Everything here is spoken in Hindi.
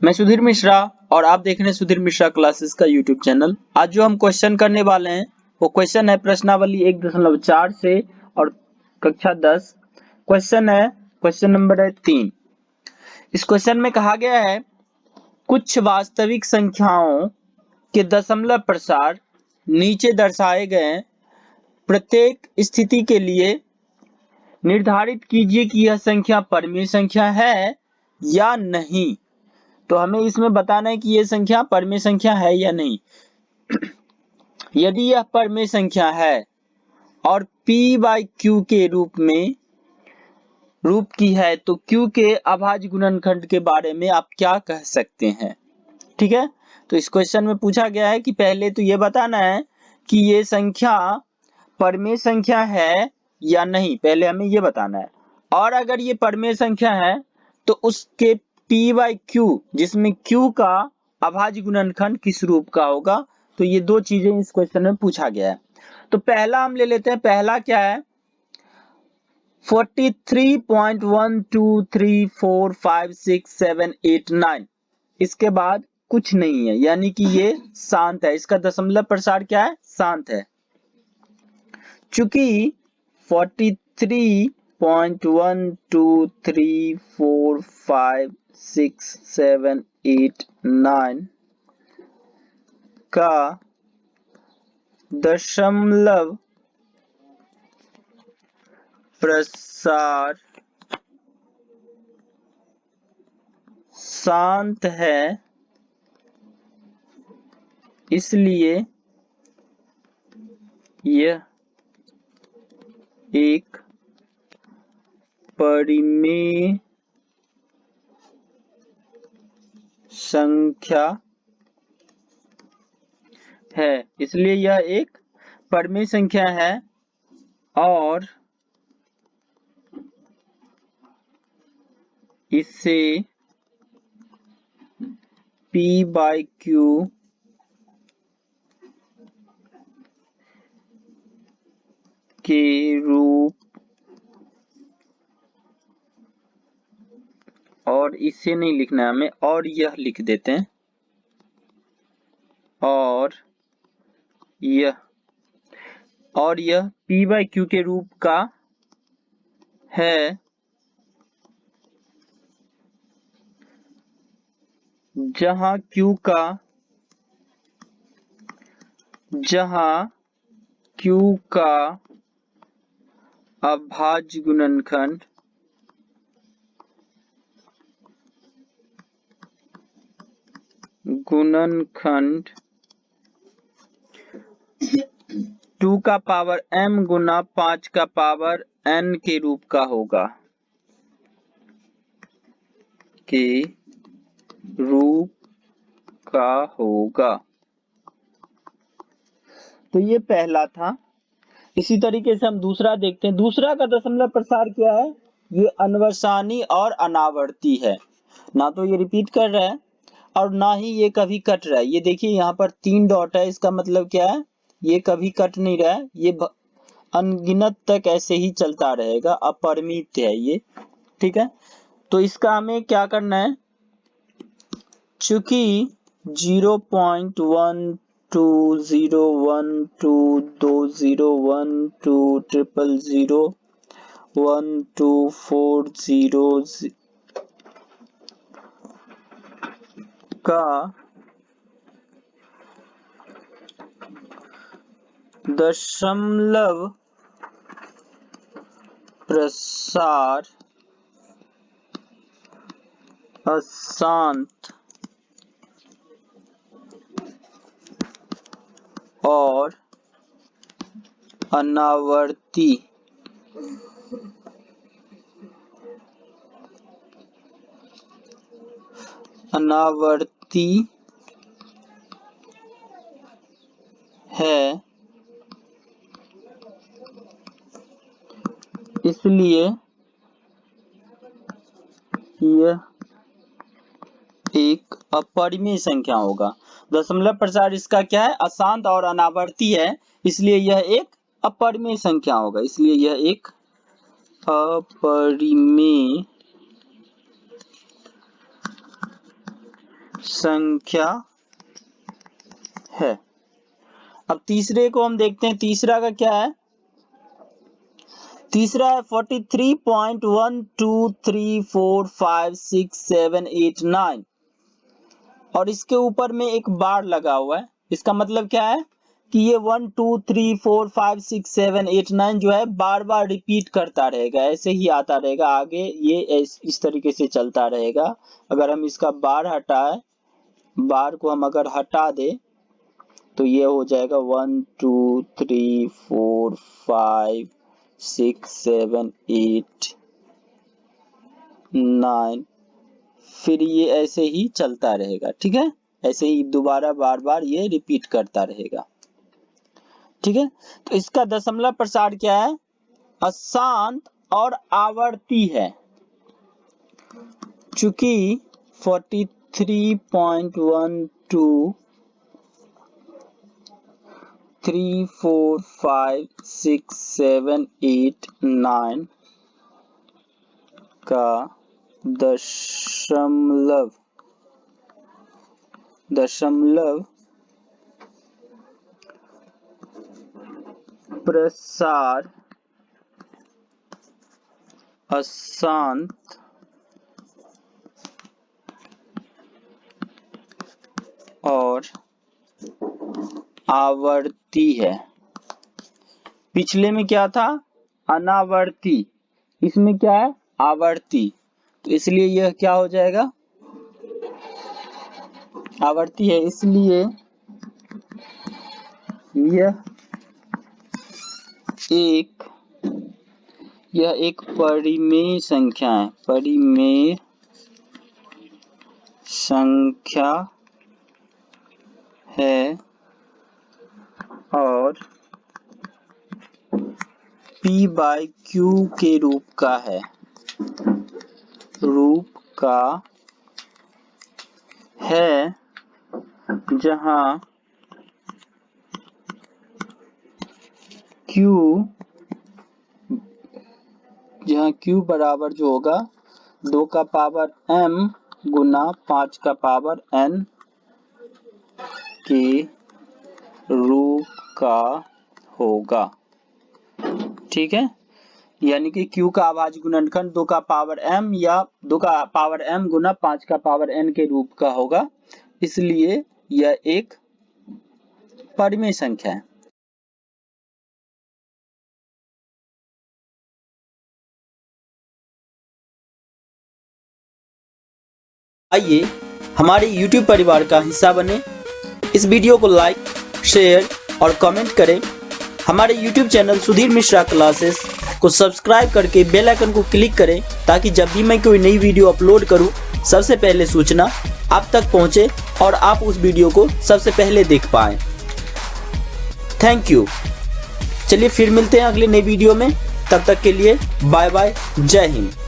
मैं सुधीर मिश्रा और आप देख रहे हैं सुधीर मिश्रा क्लासेस का यूट्यूब चैनल। आज जो हम क्वेश्चन करने वाले हैं वो क्वेश्चन है प्रश्नावली 1.4 से और कक्षा 10। क्वेश्चन है, क्वेश्चन नंबर है 3। इस क्वेश्चन में कहा गया है कुछ वास्तविक संख्याओं के दशमलव प्रसार नीचे दर्शाए गए प्रत्येक स्थिति के लिए निर्धारित कीजिए कि यह संख्या परमेय संख्या है या नहीं। तो हमें इसमें बताना है कि यह संख्या परमेय संख्या है या नहीं। यदि यह परमेय संख्या है और p/q के रूप की है तो q के अभाज्य गुणनखंड के बारे में आप क्या कह सकते हैं। ठीक है, तो इस क्वेश्चन में पूछा गया है कि पहले तो ये बताना है कि ये संख्या परमेय संख्या है या नहीं, पहले हमें ये बताना है। और अगर ये परमेय संख्या है तो उसके p/q जिसमें q का अभाज्य गुणनखंड किस रूप का होगा। तो ये दो चीजें इस क्वेश्चन में पूछा गया है। तो पहला हम ले लेते हैं। पहला क्या है, 43.123456789। इसके बाद कुछ नहीं है, यानी कि ये शांत है। इसका दशमलव प्रसार क्या है, शांत है। चूंकि 43.123456789 का दशमलव प्रसार शांत है, इसलिए यह एक परिमेय संख्या है। इसलिए यह एक परमेय संख्या है और इसे p/q के रूप और इसे नहीं लिखना है हमें, और यह लिख देते हैं, और यह p/q के रूप का है जहां q का अभाज्य गुणनखंड गुणनखंड 2 का पावर m गुना 5 का पावर n के रूप का होगा, तो ये पहला था। इसी तरीके से हम दूसरा देखते हैं। दूसरा का दशमलव प्रसार क्या है, ये अनवसानी और अनावर्ती है। ना तो ये रिपीट कर रहा है और ना ही ये कभी कट रहा है। ये देखिए यहाँ पर 3 डॉट है, इसका मतलब क्या है, ये कभी कट नहीं रहा है, ये अनगिनत तक ऐसे ही चलता रहेगा, अपरिमित है ये। ठीक है, तो इसका हमें क्या करना है, चूंकि 0.12012001240 का दशमलव प्रसार अशांत और अनावर्ती है, इसलिए यह एक अपरिमेय संख्या होगा। दशमलव प्रसार इसका क्या है, अशांत और अनावर्ती है, इसलिए यह एक अपरिमेय संख्या होगा। इसलिए यह एक अपरिमेय संख्या है। अब तीसरे को हम देखते हैं, तीसरा का क्या है? तीसरा है 43.123456789 और इसके ऊपर में एक बार लगा हुआ है। इसका मतलब क्या है कि ये 1 2 3 4 5 6 7 8 9 जो है बार बार रिपीट करता रहेगा, ऐसे ही आता रहेगा आगे, ये इस तरीके से चलता रहेगा। अगर हम इसका बार हटाए, बार को हम अगर हटा दे तो ये हो जाएगा 1 2 3 4 5 6 7 8 9, फिर ये ऐसे ही चलता रहेगा। ठीक है, ऐसे ही दोबारा बार बार ये रिपीट करता रहेगा। ठीक है, तो इसका दशमलव प्रसार क्या है? अशांत और आवर्ती है। चूंकि 43.123456789 का दशमलव प्रसार अशांत और आवर्ती है। पिछले में क्या था? अनावर्ती, इसमें क्या है? आवर्ती, तो इसलिए यह क्या हो जाएगा? आवर्ती है, इसलिए यह एक परिमेय संख्या है, परिमेय संख्या है और p/q के रूप का है, जहां q बराबर जो होगा 2 का पावर m गुना 5 का पावर n के रूप का होगा। ठीक है, यानी कि q का अभाज्य गुणनखंड 2 का पावर m या 2 का पावर m गुना 5 का पावर n के रूप का होगा, इसलिए यह एक परिमेय संख्या है। आइए हमारे YouTube परिवार का हिस्सा बने। इस वीडियो को लाइक, शेयर और कमेंट करें। हमारे YouTube channel Sudhir Mishra classes को सब्सक्राइब करके बेल आइकन को क्लिक करें ताकि जब भी मैं कोई नई वीडियो अपलोड करूं सबसे पहले सूचना आप तक पहुंचे और आप उस वीडियो को सबसे पहले देख पाएं। Thank you. चलिए फिर मिलते हैं अगले नई वीडियो में, तब तक के लिए बाय बाय, जय हिंद।